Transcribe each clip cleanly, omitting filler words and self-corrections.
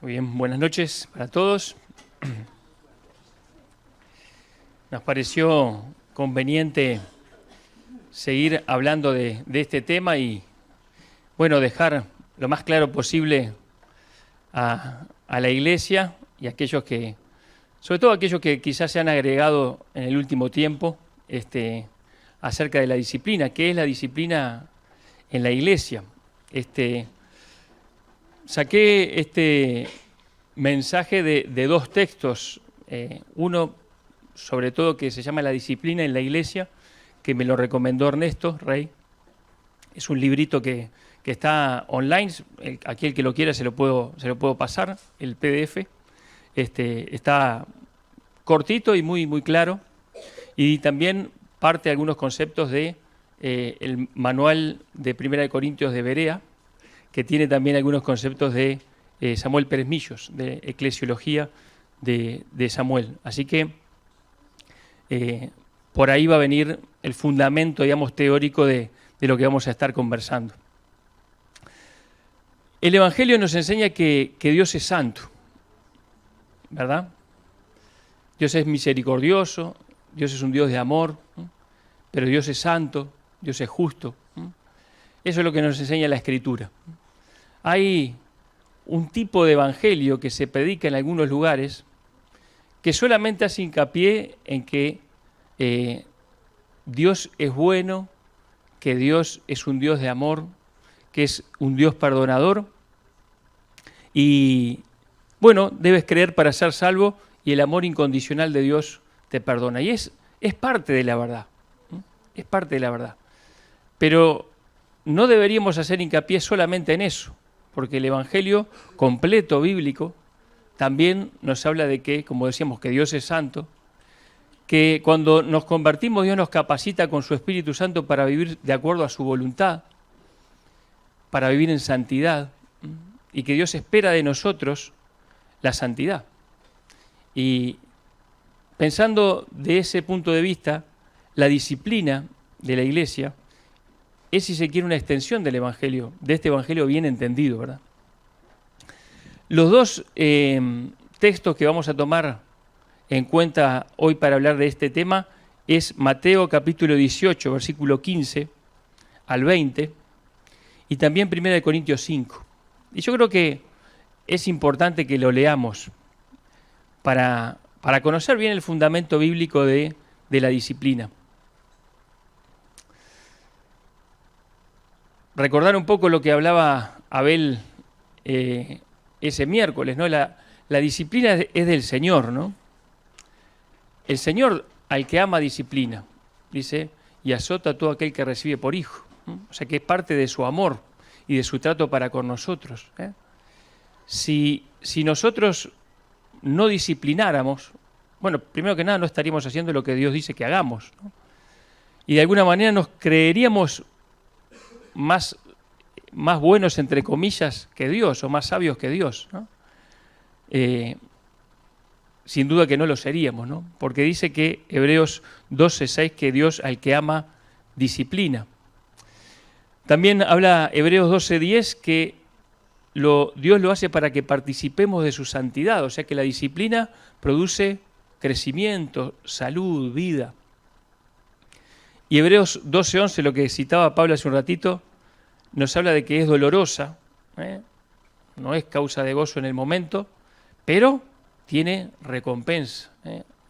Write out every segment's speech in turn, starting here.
Muy bien, buenas noches para todos. Nos pareció conveniente seguir hablando de este tema y, bueno, dejar lo más claro posible a la Iglesia y a aquellos que, sobre todo aquellos que quizás se han agregado en el último tiempo, acerca de la disciplina. ¿Qué es la disciplina en la Iglesia? Saqué este mensaje de dos textos, uno sobre todo que se llama La disciplina en la Iglesia, que me lo recomendó Ernesto Rey. Es un librito que está online, aquí el que lo quiera se lo puedo pasar, el PDF. Está cortito y muy, muy claro, y también parte de algunos conceptos de el manual de Primera de Corintios de Berea, que tiene también algunos conceptos de Samuel Pérez Millos, de eclesiología de Samuel. Así que por ahí va a venir el fundamento, digamos, teórico de lo que vamos a estar conversando. El Evangelio nos enseña que Dios es santo, ¿verdad? Dios es misericordioso, Dios es un Dios de amor, ¿no? Pero Dios es santo, Dios es justo, ¿no? Eso es lo que nos enseña la Escritura. Hay un tipo de evangelio que se predica en algunos lugares que solamente hace hincapié en que Dios es bueno, que Dios es un Dios de amor, que es un Dios perdonador y, bueno, debes creer para ser salvo y el amor incondicional de Dios te perdona. Y es parte de la verdad, ¿no? Es parte de la verdad. Pero no deberíamos hacer hincapié solamente en eso, porque el Evangelio completo bíblico también nos habla de que, como decíamos, que Dios es santo, que cuando nos convertimos Dios nos capacita con su Espíritu Santo para vivir de acuerdo a su voluntad, para vivir en santidad, y que Dios espera de nosotros la santidad. Y pensando de ese punto de vista, la disciplina de la Iglesia es, si se quiere, una extensión del Evangelio, de este Evangelio bien entendido, ¿verdad? Los dos textos que vamos a tomar en cuenta hoy para hablar de este tema es Mateo capítulo 18, versículo 15 al 20, y también 1 Corintios 5. Y yo creo que es importante que lo leamos para conocer bien el fundamento bíblico de la disciplina. Recordar un poco lo que hablaba Abel ese miércoles, ¿no? La disciplina es del Señor, ¿no? El Señor al que ama disciplina, dice, y azota a todo aquel que recibe por hijo, ¿no? O sea que es parte de su amor y de su trato para con nosotros, ¿eh? Si nosotros no disciplináramos, bueno, primero que nada no estaríamos haciendo lo que Dios dice que hagamos, ¿no? Y de alguna manera nos creeríamos más buenos, entre comillas, que Dios, o más sabios que Dios, ¿no? Sin duda que no lo seríamos, ¿no? Porque dice que Hebreos 12:6 que Dios al que ama disciplina. También habla Hebreos 12:10 que Dios lo hace para que participemos de su santidad, o sea que la disciplina produce crecimiento, salud, vida. Y Hebreos 12:11, lo que citaba Pablo hace un ratito, nos habla de que es dolorosa, no es causa de gozo en el momento, pero tiene recompensa,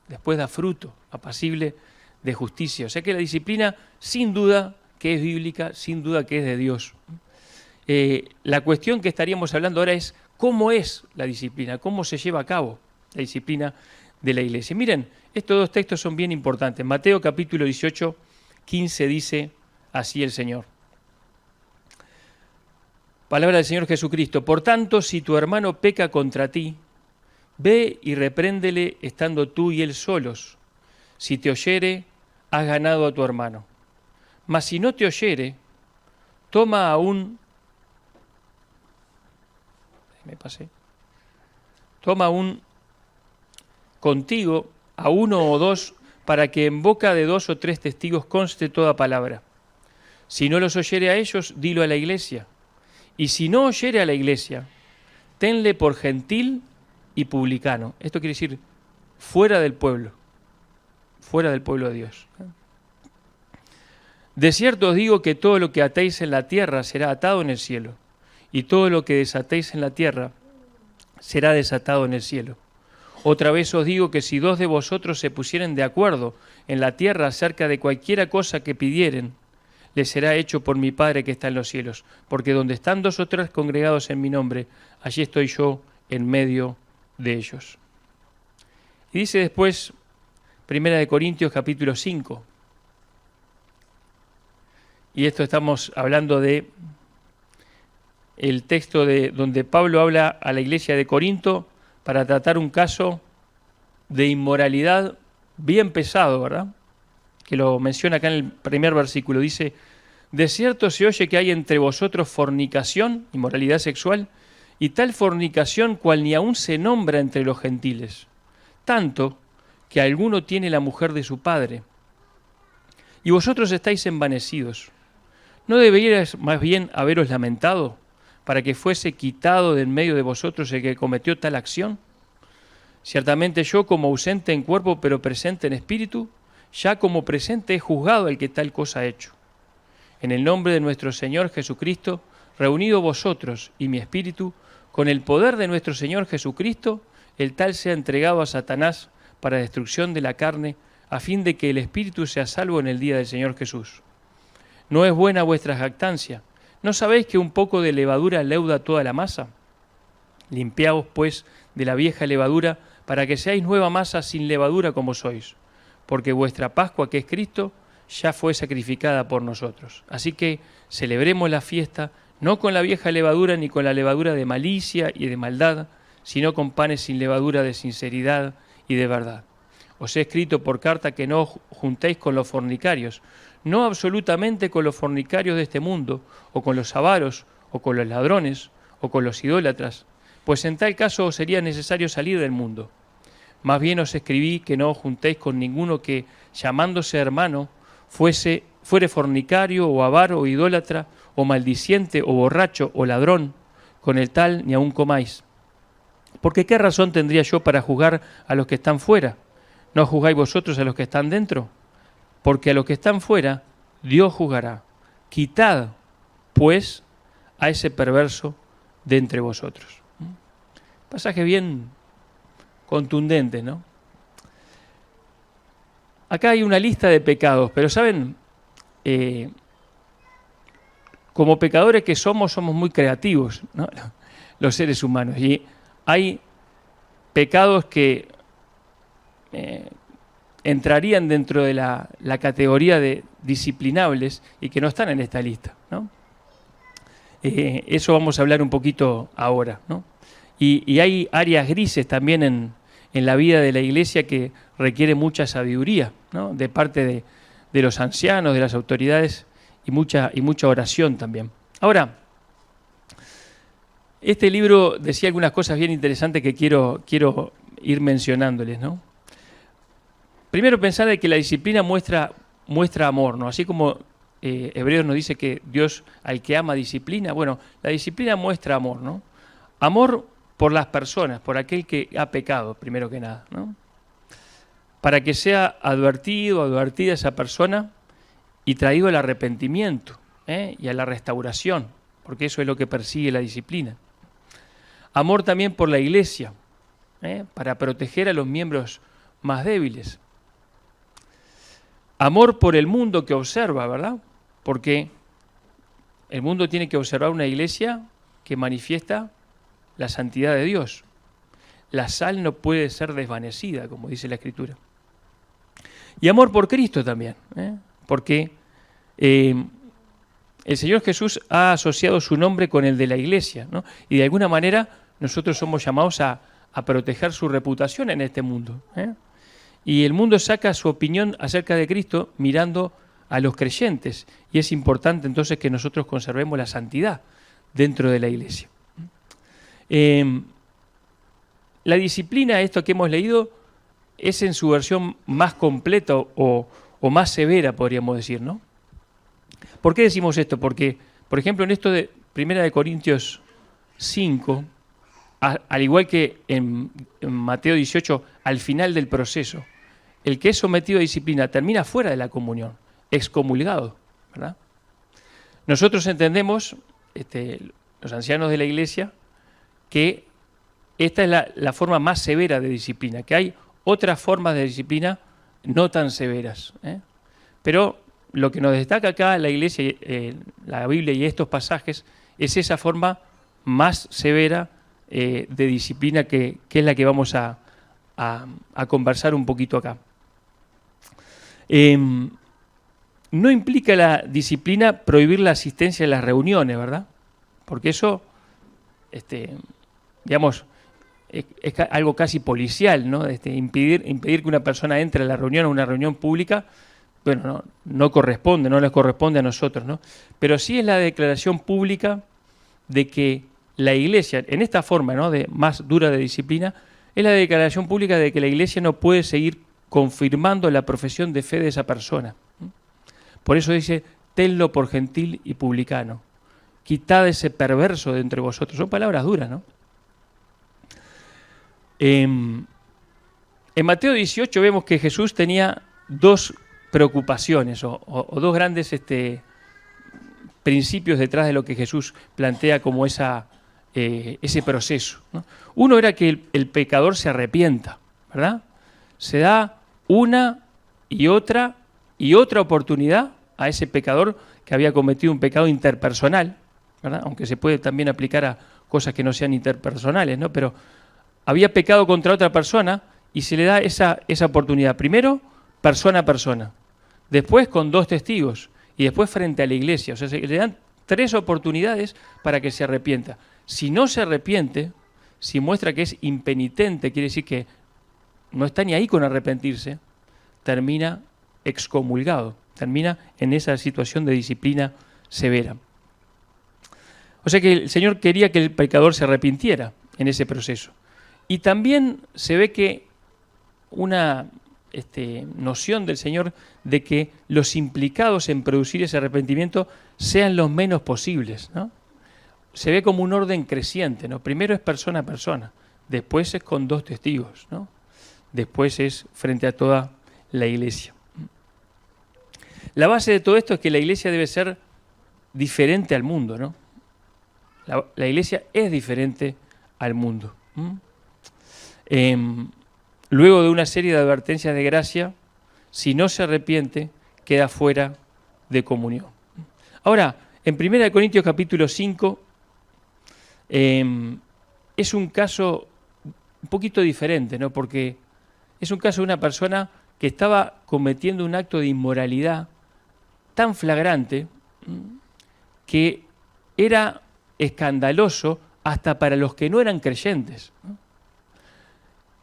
después da fruto apacible de justicia. O sea que la disciplina sin duda que es bíblica, sin duda que es de Dios. La cuestión que estaríamos hablando ahora es cómo es la disciplina, cómo se lleva a cabo la disciplina de la Iglesia. Miren, estos dos textos son bien importantes. Mateo capítulo 18, 15 dice así el Señor. Palabra del Señor Jesucristo. Por tanto, si tu hermano peca contra ti, ve y repréndele estando tú y él solos. Si te oyere, has ganado a tu hermano. Mas si no te oyere, toma aún contigo a uno o dos, para que en boca de 2 o 3 testigos conste toda palabra. Si no los oyere a ellos, dilo a la Iglesia. Y si no oyere a la Iglesia, tenle por gentil y publicano. Esto quiere decir fuera del pueblo de Dios. De cierto os digo que todo lo que atéis en la tierra será atado en el cielo, y todo lo que desatéis en la tierra será desatado en el cielo. Otra vez os digo que si 2 de vosotros se pusieren de acuerdo en la tierra acerca de cualquiera cosa que pidieren, les será hecho por mi Padre que está en los cielos. Porque donde están 2 o 3 congregados en mi nombre, allí estoy yo en medio de ellos. Y dice después, 1 Corintios capítulo 5. Y esto estamos hablando de el texto de donde Pablo habla a la iglesia de Corinto para tratar un caso de inmoralidad bien pesado, ¿verdad? Que lo menciona acá en el primer versículo. Dice, de cierto se oye que hay entre vosotros fornicación, inmoralidad sexual, y tal fornicación cual ni aún se nombra entre los gentiles, tanto que alguno tiene la mujer de su padre. Y vosotros estáis envanecidos. ¿No deberíais más bien haberos lamentado para que fuese quitado de en medio de vosotros el que cometió tal acción? Ciertamente yo, como ausente en cuerpo pero presente en espíritu, ya como presente he juzgado al que tal cosa ha hecho. En el nombre de nuestro Señor Jesucristo, reunido vosotros y mi espíritu, con el poder de nuestro Señor Jesucristo, el tal sea entregado a Satanás para destrucción de la carne, a fin de que el espíritu sea salvo en el día del Señor Jesús. ¿No es buena vuestra jactancia? ¿No sabéis que un poco de levadura leuda toda la masa? Limpiaos, pues, de la vieja levadura, para que seáis nueva masa sin levadura como sois, porque vuestra Pascua, que es Cristo, ya fue sacrificada por nosotros. Así que celebremos la fiesta, no con la vieja levadura ni con la levadura de malicia y de maldad, sino con panes sin levadura de sinceridad y de verdad. Os he escrito por carta que no os juntéis con los fornicarios, no absolutamente con los fornicarios de este mundo, o con los avaros, o con los ladrones, o con los idólatras, pues en tal caso os sería necesario salir del mundo. Más bien os escribí que no os juntéis con ninguno que, llamándose hermano, fuere fornicario, o avaro, o idólatra, o maldiciente, o borracho, o ladrón, con el tal ni aun comáis. Porque ¿qué razón tendría yo para juzgar a los que están fuera? ¿No juzgáis vosotros a los que están dentro? Porque a los que están fuera, Dios juzgará. Quitad, pues, a ese perverso de entre vosotros. Pasaje bien contundente, ¿no? Acá hay una lista de pecados, pero ¿saben? Como pecadores que somos muy creativos, ¿no? Los seres humanos. Y hay pecados que entrarían dentro de la categoría de disciplinables y que no están en esta lista, ¿no? Eso vamos a hablar un poquito ahora, ¿no? Y hay áreas grises también en la vida de la iglesia que requiere mucha sabiduría, ¿no? De parte de los ancianos, de las autoridades y mucha oración también. Ahora, este libro decía algunas cosas bien interesantes que quiero ir mencionándoles, ¿no? Primero, pensar de que la disciplina muestra amor, ¿no? Así como Hebreos nos dice que Dios al que ama disciplina, bueno, la disciplina muestra amor, ¿no? Amor por las personas, por aquel que ha pecado, primero que nada, ¿no? Para que sea advertido, advertida esa persona y traído al arrepentimiento y a la restauración, porque eso es lo que persigue la disciplina. Amor también por la iglesia, para proteger a los miembros más débiles. Amor por el mundo que observa, ¿verdad? Porque el mundo tiene que observar una iglesia que manifiesta la santidad de Dios. La sal no puede ser desvanecida, como dice la Escritura. Y amor por Cristo también, porque el Señor Jesús ha asociado su nombre con el de la iglesia, ¿no? Y de alguna manera nosotros somos llamados a proteger su reputación en este mundo, Y el mundo saca su opinión acerca de Cristo mirando a los creyentes. Y es importante entonces que nosotros conservemos la santidad dentro de la iglesia. La disciplina, esto que hemos leído, es en su versión más completa o más severa, podríamos decir, ¿no? ¿Por qué decimos esto? Porque, por ejemplo, en esto de 1 Corintios 5, al igual que en Mateo 18, al final del proceso, el que es sometido a disciplina termina fuera de la comunión, excomulgado, ¿verdad? Nosotros entendemos, los ancianos de la Iglesia, que esta es la forma más severa de disciplina, que hay otras formas de disciplina no tan severas, ¿eh? Pero lo que nos destaca acá la Iglesia, la Biblia y estos pasajes, es esa forma más severa de disciplina que es la que vamos a conversar un poquito acá. No implica la disciplina prohibir la asistencia a las reuniones, ¿verdad? Porque eso, digamos, es algo casi policial, ¿no? Impedir que una persona entre a la reunión, a una reunión pública, bueno, no corresponde, no les corresponde a nosotros, ¿no? Pero sí es la declaración pública de que la Iglesia, en esta forma, ¿no?, de más dura de disciplina, es la declaración pública de que la Iglesia no puede seguir confirmando la profesión de fe de esa persona. Por eso dice, tenlo por gentil y publicano. Quitad ese perverso de entre vosotros. Son palabras duras, ¿no? En Mateo 18 vemos que Jesús tenía dos preocupaciones o dos grandes principios detrás de lo que Jesús plantea como ese proceso, ¿no? Uno era que el pecador se arrepienta, ¿verdad? Se da una y otra oportunidad a ese pecador que había cometido un pecado interpersonal, ¿verdad? Aunque se puede también aplicar a cosas que no sean interpersonales, ¿no? Pero había pecado contra otra persona y se le da esa oportunidad. Primero, persona a persona. Después con 2 testigos. Y después frente a la iglesia. O sea, se le dan 3 oportunidades para que se arrepienta. Si no se arrepiente, si muestra que es impenitente, quiere decir que no está ni ahí con arrepentirse, termina excomulgado. Termina en esa situación de disciplina severa. O sea que el Señor quería que el pecador se arrepintiera en ese proceso. Y también se ve que una noción del Señor de que los implicados en producir ese arrepentimiento sean los menos posibles, ¿no? Se ve como un orden creciente, ¿no? Primero es persona a persona, después es con 2 testigos, ¿no? Después es frente a toda la iglesia. La base de todo esto es que la iglesia debe ser diferente al mundo, ¿no? La iglesia es diferente al mundo. Luego de una serie de advertencias de gracia, si no se arrepiente, queda fuera de comunión. Ahora, en 1 Corintios capítulo 5, es un caso un poquito diferente, ¿no? Porque es un caso de una persona que estaba cometiendo un acto de inmoralidad tan flagrante que era escandaloso hasta para los que no eran creyentes, ¿no?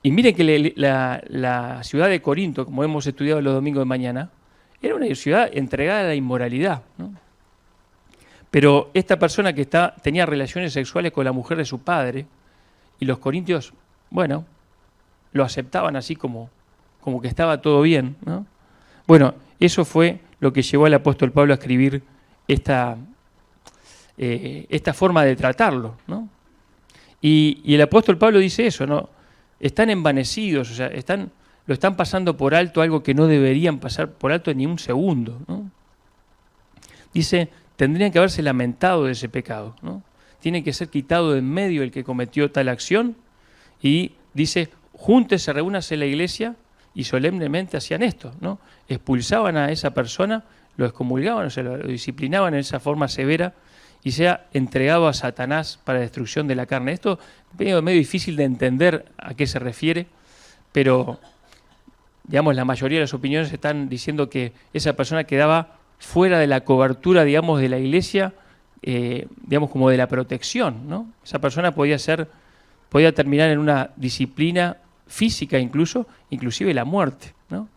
Y miren que la ciudad de Corinto, como hemos estudiado los domingos de mañana, era una ciudad entregada a la inmoralidad, ¿no? Pero esta persona que tenía relaciones sexuales con la mujer de su padre, y los corintios, bueno, lo aceptaban así como que estaba todo bien, ¿no? Bueno, eso fue lo que llevó al apóstol Pablo a escribir esta forma de tratarlo, ¿no? Y el apóstol Pablo dice eso, ¿no? Están envanecidos, o sea, lo están pasando por alto, algo que no deberían pasar por alto ni un segundo, ¿no? Dice, tendrían que haberse lamentado de ese pecado, ¿no? Tiene que ser quitado de en medio el que cometió tal acción, y dice, júntese, reúnase en la iglesia, y solemnemente hacían esto, ¿no? Expulsaban a esa persona, lo excomulgaban, o sea, lo disciplinaban en esa forma severa, y sea entregado a Satanás para destrucción de la carne. Esto es medio difícil de entender a qué se refiere, pero digamos, la mayoría de las opiniones están diciendo que esa persona quedaba fuera de la cobertura, digamos, de la iglesia, digamos, como de la protección, ¿no? Esa persona podía terminar en una disciplina física inclusive la muerte, ¿no?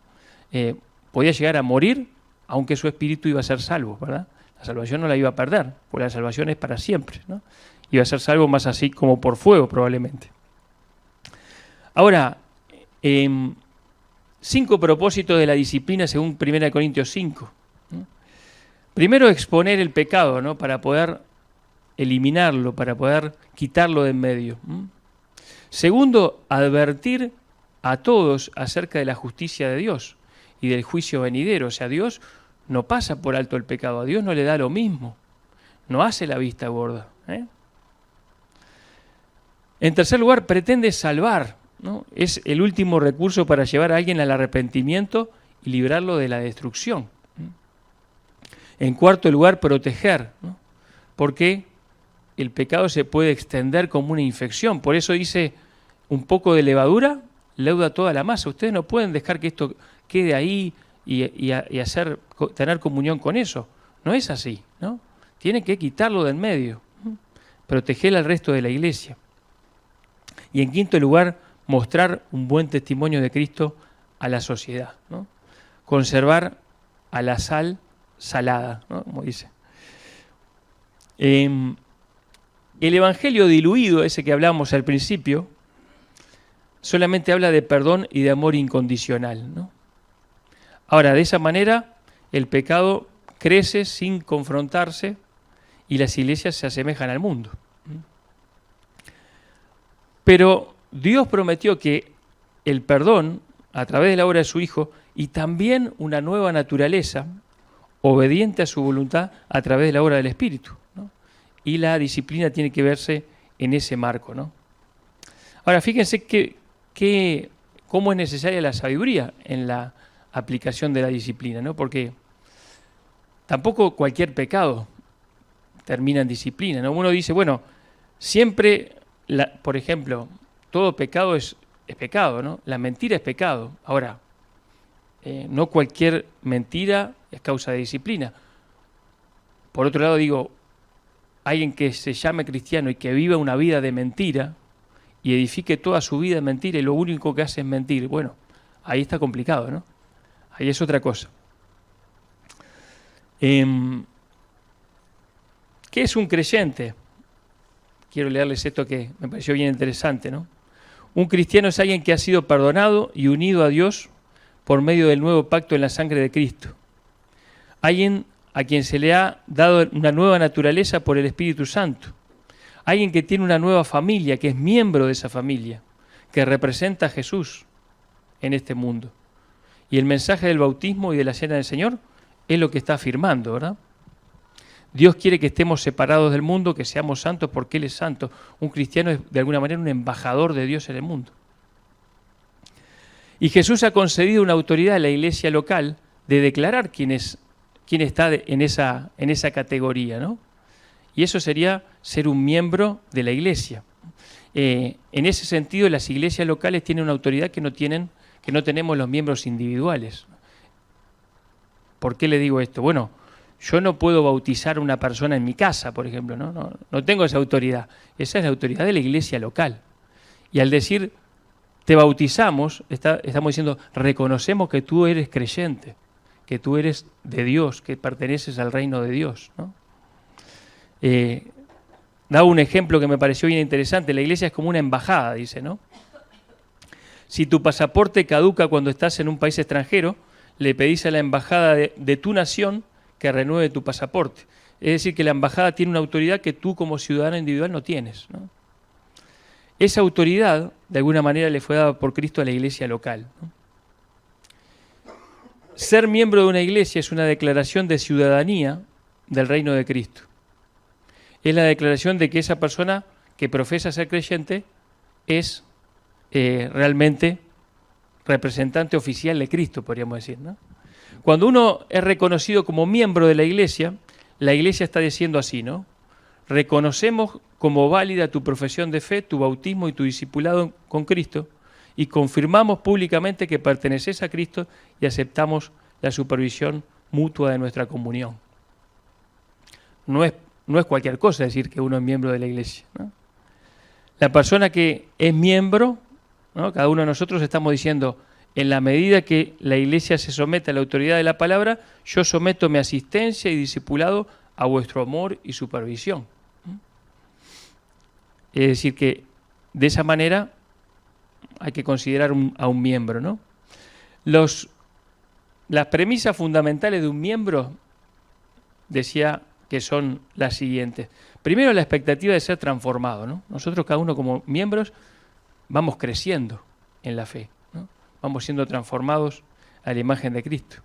Podía llegar a morir, aunque su espíritu iba a ser salvo, ¿verdad? La salvación no la iba a perder, porque la salvación es para siempre, ¿no? Iba a ser salvo más así como por fuego, probablemente. Ahora, 5 propósitos de la disciplina según 1 Corintios 5, ¿no? Primero, exponer el pecado, ¿no? Para poder eliminarlo, para poder quitarlo de en medio, ¿no? Segundo, advertir a todos acerca de la justicia de Dios y del juicio venidero. O sea, Dios no pasa por alto el pecado, a Dios no le da lo mismo, no hace la vista gorda. En tercer lugar, pretende salvar, ¿no? Es el último recurso para llevar a alguien al arrepentimiento y librarlo de la destrucción. En cuarto lugar, proteger, ¿no? Porque el pecado se puede extender como una infección. Por eso dice, un poco de levadura leuda toda la masa. Ustedes no pueden dejar que esto quede ahí y tener comunión con eso. No es así, ¿no? Tienen que quitarlo del medio, proteger al resto de la iglesia. Y en quinto lugar, mostrar un buen testimonio de Cristo a la sociedad, ¿no? Conservar a la sal salada, ¿no? Como dice. El evangelio diluido, ese que hablábamos al principio, solamente habla de perdón y de amor incondicional, ¿no? Ahora, de esa manera, el pecado crece sin confrontarse y las iglesias se asemejan al mundo. Pero Dios prometió que el perdón, a través de la obra de su Hijo, y también una nueva naturaleza, obediente a su voluntad, a través de la obra del Espíritu, ¿no? Y la disciplina tiene que verse en ese marco, ¿no? Ahora, fíjense cómo es necesaria la sabiduría en la aplicación de la disciplina, ¿no? Porque tampoco cualquier pecado termina en disciplina, ¿no? Uno dice, bueno, siempre, por ejemplo, todo pecado es pecado, ¿no? La mentira es pecado. Ahora, no cualquier mentira es causa de disciplina. Por otro lado, digo, alguien que se llame cristiano y que viva una vida de mentira y edifique toda su vida en mentira y lo único que hace es mentir, bueno, ahí está complicado, ¿no? Ahí es otra cosa. ¿Qué es un creyente? Quiero leerles esto que me pareció bien interesante, ¿no? Un cristiano es alguien que ha sido perdonado y unido a Dios por medio del nuevo pacto en la sangre de Cristo. Alguien a quien se le ha dado una nueva naturaleza por el Espíritu Santo. Alguien que tiene una nueva familia, que es miembro de esa familia, que representa a Jesús en este mundo. Y el mensaje del bautismo y de la cena del Señor es lo que está afirmando, ¿verdad? Dios quiere que estemos separados del mundo, que seamos santos porque Él es santo. Un cristiano es de alguna manera un embajador de Dios en el mundo. Y Jesús ha concedido una autoridad a la iglesia local de declarar quién está en esa categoría, ¿no? Y eso sería ser un miembro de la iglesia. En ese sentido, las iglesias locales tienen una autoridad que no tenemos los miembros individuales. ¿Por qué le digo esto? Bueno, yo no puedo bautizar a una persona en mi casa, por ejemplo, ¿no? No tengo esa autoridad. Esa es la autoridad de la iglesia local. Y al decir, te bautizamos, estamos diciendo, reconocemos que tú eres creyente, que tú eres de Dios, que perteneces al reino de Dios, ¿no? Da un ejemplo que me pareció bien interesante. La iglesia es como una embajada, dice, ¿no? Si tu pasaporte caduca cuando estás en un país extranjero, le pedís a la embajada de tu nación que renueve tu pasaporte. Es decir, que la embajada tiene una autoridad que tú como ciudadano individual no tienes, ¿no? Esa autoridad, de alguna manera, le fue dada por Cristo a la iglesia local, ¿no? Ser miembro de una iglesia es una declaración de ciudadanía del reino de Cristo. Es la declaración de que esa persona que profesa ser creyente es realmente representante oficial de Cristo, podríamos decir, ¿no? Cuando uno es reconocido como miembro de la iglesia está diciendo así, ¿no? Reconocemos como válida tu profesión de fe, tu bautismo y tu discipulado con Cristo y confirmamos públicamente que perteneces a Cristo y aceptamos la supervisión mutua de nuestra comunión. No es cualquier cosa decir que uno es miembro de la iglesia, ¿no? La persona que es miembro, ¿no? Cada uno de nosotros estamos diciendo, en la medida que la iglesia se somete a la autoridad de la palabra, yo someto mi asistencia y discipulado a vuestro amor y supervisión. Es decir, que de esa manera hay que considerar a un miembro, ¿no? Las premisas fundamentales de un miembro, decía que son las siguientes. Primero, la expectativa de ser transformado, ¿no? Nosotros, cada uno como miembros, vamos creciendo en la fe, ¿no? Vamos siendo transformados a la imagen de Cristo.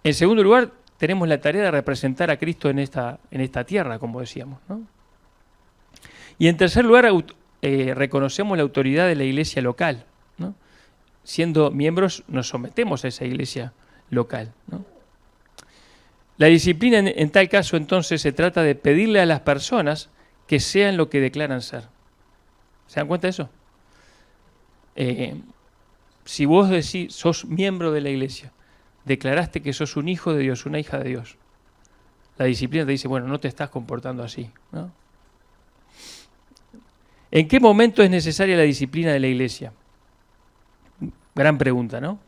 En segundo lugar, tenemos la tarea de representar a Cristo en esta tierra, como decíamos, ¿no? Y en tercer lugar, reconocemos la autoridad de la iglesia local, ¿no? Siendo miembros, nos sometemos a esa iglesia local, ¿no? La disciplina en tal caso, entonces, se trata de pedirle a las personas que sean lo que declaran ser. ¿Se dan cuenta de eso? Si vos decís, sos miembro de la iglesia, declaraste que sos un hijo de Dios, una hija de Dios, la disciplina te dice, bueno, no te estás comportando así, ¿no? ¿En qué momento es necesaria la disciplina de la iglesia? Gran pregunta, ¿no?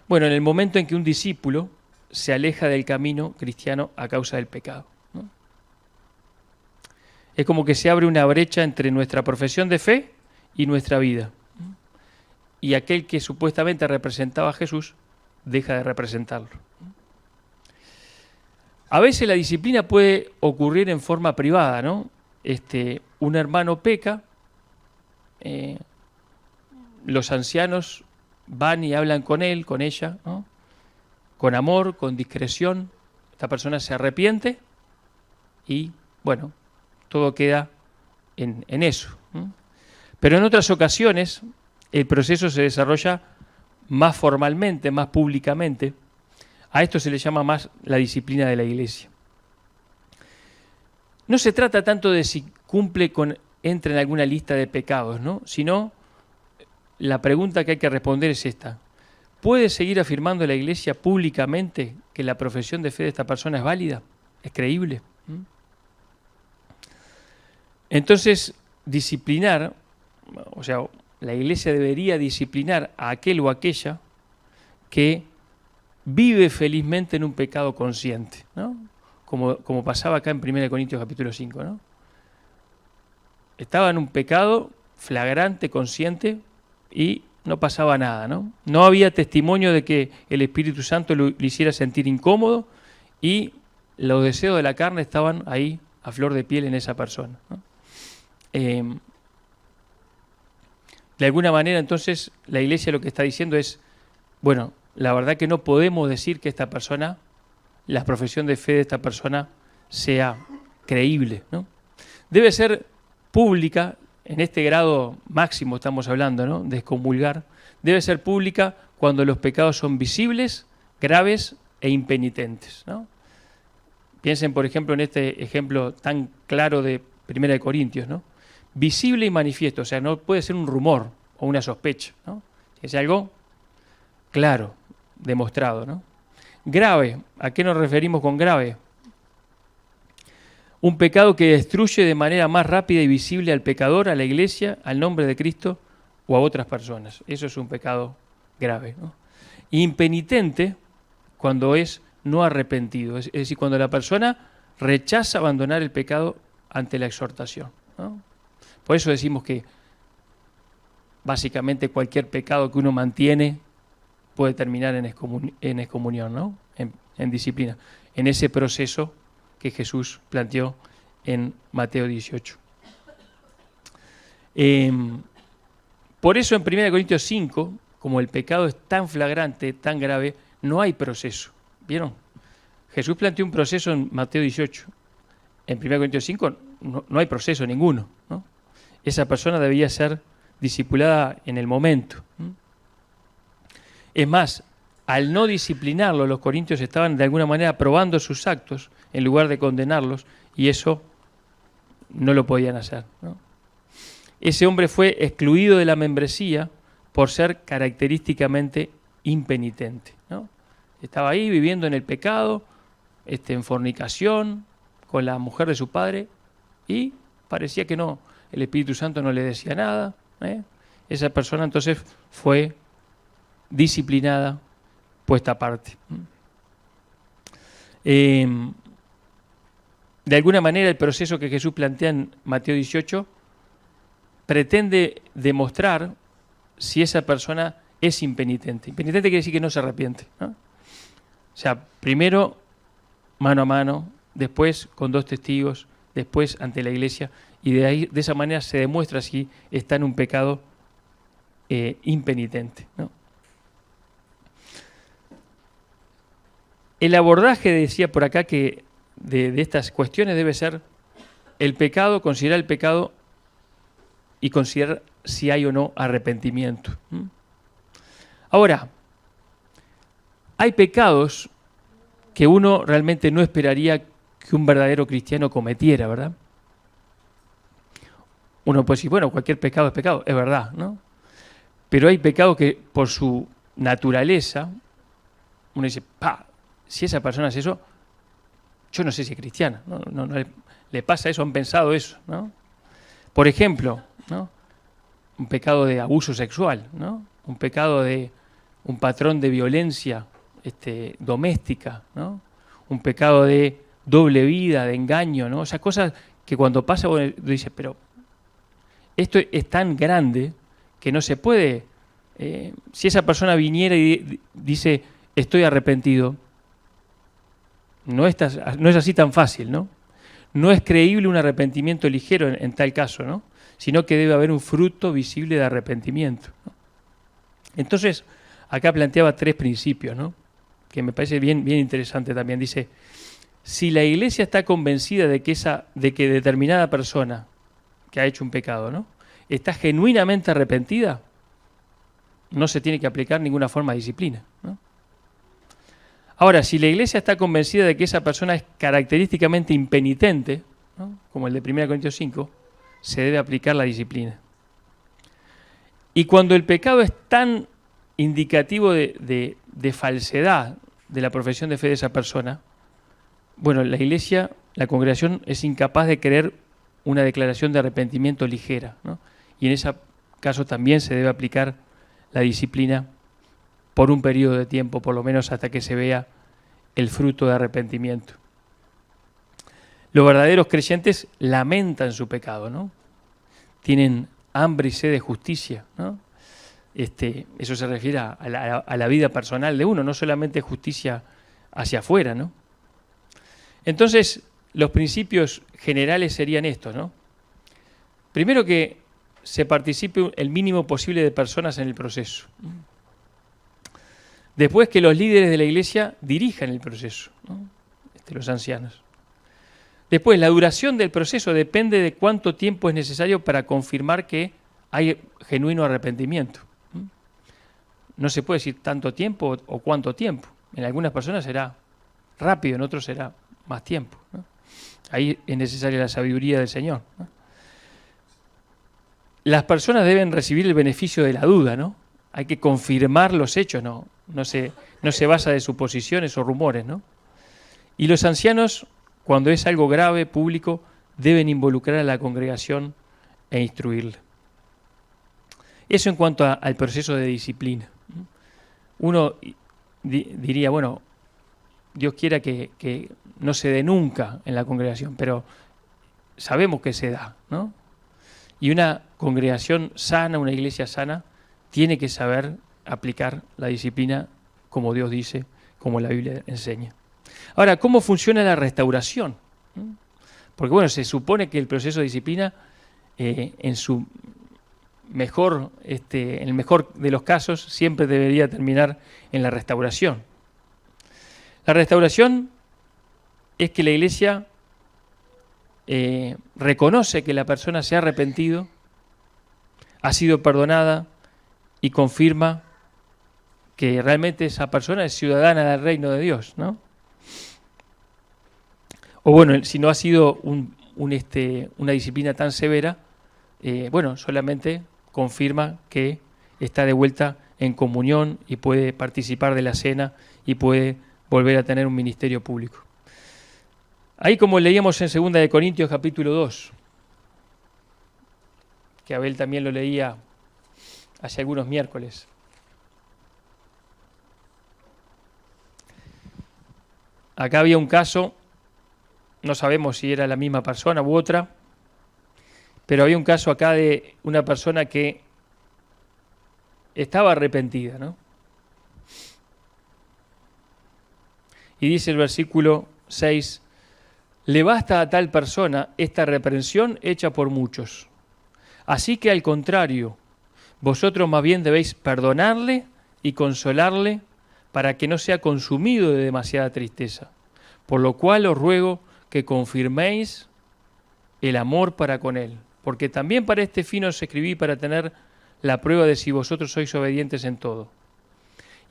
Bueno, en el momento en que un discípulo se aleja del camino cristiano a causa del pecado, ¿no? Es como que se abre una brecha entre nuestra profesión de fe y nuestra vida, ¿no? Y aquel que supuestamente representaba a Jesús deja de representarlo. A veces la disciplina puede ocurrir en forma privada, ¿no? Un hermano peca, los ancianos van y hablan con él, con ella, ¿no? Con amor, con discreción. Esta persona se arrepiente y, bueno, todo queda en eso, ¿no? Pero en otras ocasiones el proceso se desarrolla más formalmente, más públicamente. A esto se le llama más la disciplina de la iglesia. No se trata tanto de si entra en alguna lista de pecados, ¿no? Sino la pregunta que hay que responder es esta. ¿Puede seguir afirmando la iglesia públicamente que la profesión de fe de esta persona es válida? ¿Es creíble? Entonces, disciplinar, o sea, la iglesia debería disciplinar a aquel o aquella que vive felizmente en un pecado consciente, ¿no? Como pasaba acá en 1 Corintios capítulo 5, ¿no? Estaba en un pecado flagrante, consciente, y no pasaba nada, ¿no? No había testimonio de que el Espíritu Santo lo hiciera sentir incómodo y los deseos de la carne estaban ahí a flor de piel en esa persona, ¿no? De alguna manera, entonces, la iglesia lo que está diciendo es, bueno, la verdad que no podemos decir que esta persona, la profesión de fe de esta persona sea creíble, ¿no? Debe ser pública, en este grado máximo estamos hablando, ¿no? De excomulgar, debe ser pública cuando los pecados son visibles, graves e impenitentes, ¿no? Piensen, por ejemplo, en este ejemplo tan claro de 1 Corintios, ¿no? Visible y manifiesto, o sea, no puede ser un rumor o una sospecha, ¿no? Es algo claro, demostrado, ¿no? Grave, ¿a qué nos referimos con grave? Un pecado que destruye de manera más rápida y visible al pecador, a la iglesia, al nombre de Cristo o a otras personas. Eso es un pecado grave, ¿no? Impenitente cuando es no arrepentido, es decir, cuando la persona rechaza abandonar el pecado ante la exhortación, ¿no? Por eso decimos que básicamente cualquier pecado que uno mantiene puede terminar en excomunión, ¿no? En disciplina, en ese proceso que Jesús planteó en Mateo 18. Por eso en 1 Corintios 5, como el pecado es tan flagrante, tan grave, no hay proceso. ¿Vieron? Jesús planteó un proceso en Mateo 18. En 1 Corintios 5 no hay proceso ninguno, ¿no? Esa persona debía ser discipulada en el momento. Es más, al no disciplinarlo, los corintios estaban de alguna manera probando sus actos en lugar de condenarlos, y eso no lo podían hacer, ¿no? Ese hombre fue excluido de la membresía por ser característicamente impenitente, ¿no? Estaba ahí viviendo en el pecado, en fornicación, con la mujer de su padre, y parecía que no, el Espíritu Santo no le decía nada, ¿eh? Esa persona entonces fue disciplinada, puesta aparte. De alguna manera el proceso que Jesús plantea en Mateo 18 pretende demostrar si esa persona es impenitente. Impenitente quiere decir que no se arrepiente, ¿no? O sea, primero mano a mano, después con 2 testigos, después ante la iglesia, y de esa manera se demuestra si está en un pecado impenitente, ¿no? El abordaje, decía por acá, que de estas cuestiones debe ser el pecado, considerar el pecado y considerar si hay o no arrepentimiento. Ahora, hay pecados que uno realmente no esperaría que un verdadero cristiano cometiera, ¿verdad? Uno puede decir, bueno, cualquier pecado es pecado, es verdad, ¿no? Pero hay pecados que por su naturaleza, uno dice, si esa persona hace eso, yo no sé si es cristiana, no le pasa eso, han pensado eso, ¿no? Por ejemplo, ¿no? Un pecado de abuso sexual, ¿no? Un pecado de un patrón de violencia doméstica, ¿no? Un pecado de doble vida, de engaño, ¿no? O sea, cosas que cuando pasa uno dice, pero esto es tan grande que no se puede. Si esa persona viniera y dice, estoy arrepentido, no es así tan fácil, ¿no? No es creíble un arrepentimiento ligero en tal caso, ¿no? Sino que debe haber un fruto visible de arrepentimiento, ¿no? Entonces, acá planteaba 3 principios, ¿no? Que me parece bien interesante también. Dice, si la iglesia está convencida de que determinada persona que ha hecho un pecado, ¿no?, está genuinamente arrepentida, no se tiene que aplicar ninguna forma de disciplina, ¿no? Ahora, si la iglesia está convencida de que esa persona es característicamente impenitente, ¿no?, como el de 1 Corintios 5, se debe aplicar la disciplina. Y cuando el pecado es tan indicativo de falsedad de la profesión de fe de esa persona, bueno, la iglesia, la congregación, es incapaz de creer una declaración de arrepentimiento ligera, ¿no? Y en ese caso también se debe aplicar la disciplina por un periodo de tiempo, por lo menos hasta que se vea el fruto de arrepentimiento. Los verdaderos creyentes lamentan su pecado, ¿no? Tienen hambre y sed de justicia, ¿no? Eso se refiere a la vida personal de uno, no solamente justicia hacia afuera, ¿no? Entonces, los principios generales serían estos, ¿no? Primero, que se participe el mínimo posible de personas en el proceso. Después, que los líderes de la iglesia dirijan el proceso, ¿no? Los ancianos. Después, la duración del proceso depende de cuánto tiempo es necesario para confirmar que hay genuino arrepentimiento. No se puede decir tanto tiempo o cuánto tiempo. En algunas personas será rápido, en otros será más tiempo, ¿no? Ahí es necesaria la sabiduría del Señor, ¿no? Las personas deben recibir el beneficio de la duda, ¿no? Hay que confirmar los hechos, no se basa de suposiciones o rumores, ¿no? Y los ancianos, cuando es algo grave, público, deben involucrar a la congregación e instruirla. Eso en cuanto al proceso de disciplina. Uno diría, bueno, Dios quiera que no se dé nunca en la congregación, pero sabemos que se da, ¿no? Y una congregación sana, una iglesia sana, tiene que saber aplicar la disciplina como Dios dice, como la Biblia enseña. Ahora, ¿cómo funciona la restauración? Porque, bueno, se supone que el proceso de disciplina, en el mejor de los casos, siempre debería terminar en la restauración. La restauración es que la iglesia reconoce que la persona se ha arrepentido, ha sido perdonada y confirma que realmente esa persona es ciudadana del reino de Dios, ¿no? O bueno, si no ha sido una disciplina tan severa, bueno, solamente confirma que está de vuelta en comunión y puede participar de la cena y puede volver a tener un ministerio público. Ahí, como leíamos en 2 Corintios capítulo 2, que Abel también lo leía hace algunos miércoles. Acá había un caso, no sabemos si era la misma persona u otra, pero había un caso acá de una persona que estaba arrepentida, ¿no? Y dice el versículo 6, le basta a tal persona esta reprensión hecha por muchos. Así que al contrario, vosotros más bien debéis perdonarle y consolarle para que no sea consumido de demasiada tristeza. Por lo cual os ruego que confirméis el amor para con él. Porque también para este fin os escribí para tener la prueba de si vosotros sois obedientes en todo.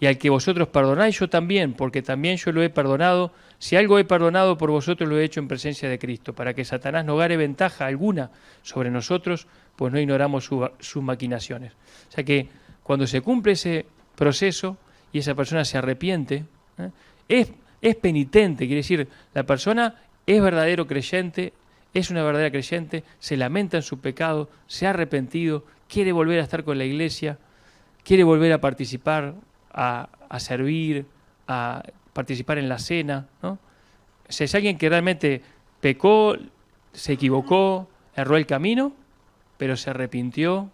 Y al que vosotros perdonáis, yo también, porque también yo lo he perdonado. Si algo he perdonado por vosotros, lo he hecho en presencia de Cristo, para que Satanás no gane ventaja alguna sobre nosotros, pues no ignoramos sus maquinaciones. O sea que cuando se cumple ese proceso y esa persona se arrepiente, es penitente, quiere decir, la persona es verdadero creyente, es una verdadera creyente, se lamenta en su pecado, se ha arrepentido, quiere volver a estar con la iglesia, quiere volver a participar, a servir, a participar en la cena, ¿no? O sea, es alguien que realmente pecó, se equivocó, erró el camino, pero se arrepintió,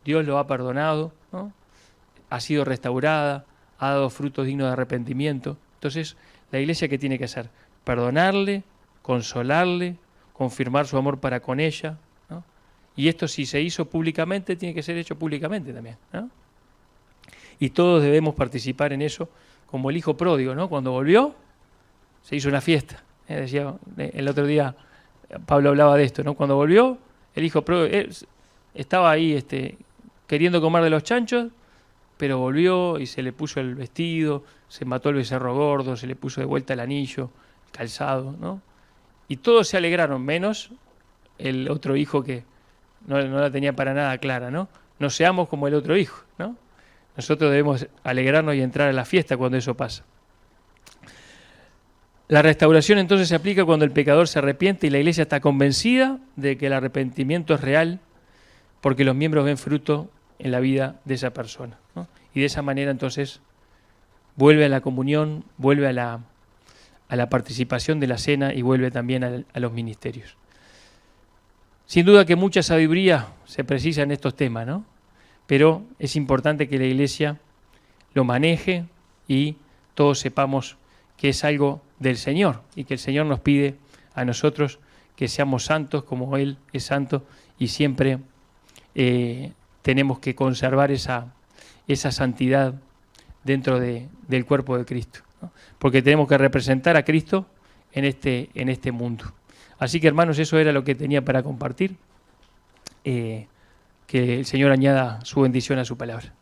Dios lo ha perdonado, ¿no? Ha sido restaurada, ha dado frutos dignos de arrepentimiento. Entonces, la iglesia, ¿qué tiene que hacer? Perdonarle, consolarle, confirmar su amor para con ella, ¿no? Y esto, si se hizo públicamente, tiene que ser hecho públicamente también, ¿no? Y todos debemos participar en eso, como el hijo pródigo, ¿no? Cuando volvió, se hizo una fiesta. Decía, el otro día Pablo hablaba de esto, ¿no? Cuando volvió, el hijo pródigo estaba ahí queriendo comer de los chanchos, pero volvió y se le puso el vestido, se mató el becerro gordo, se le puso de vuelta el anillo, el calzado, ¿no? Y todos se alegraron, menos el otro hijo que no la tenía para nada clara, ¿no? No seamos como el otro hijo, ¿no? Nosotros debemos alegrarnos y entrar a la fiesta cuando eso pasa. La restauración entonces se aplica cuando el pecador se arrepiente y la iglesia está convencida de que el arrepentimiento es real porque los miembros ven fruto en la vida de esa persona, ¿no? Y de esa manera entonces vuelve a la comunión, vuelve a la participación de la cena y vuelve también a los ministerios. Sin duda que mucha sabiduría se precisa en estos temas, ¿no? Pero es importante que la iglesia lo maneje y todos sepamos que es algo del Señor y que el Señor nos pide a nosotros que seamos santos como Él es santo y siempre tenemos que conservar esa santidad dentro del cuerpo de Cristo, ¿no? Porque tenemos que representar a Cristo en este mundo. Así que, hermanos, eso era lo que tenía para compartir. Que el Señor añada su bendición a su palabra.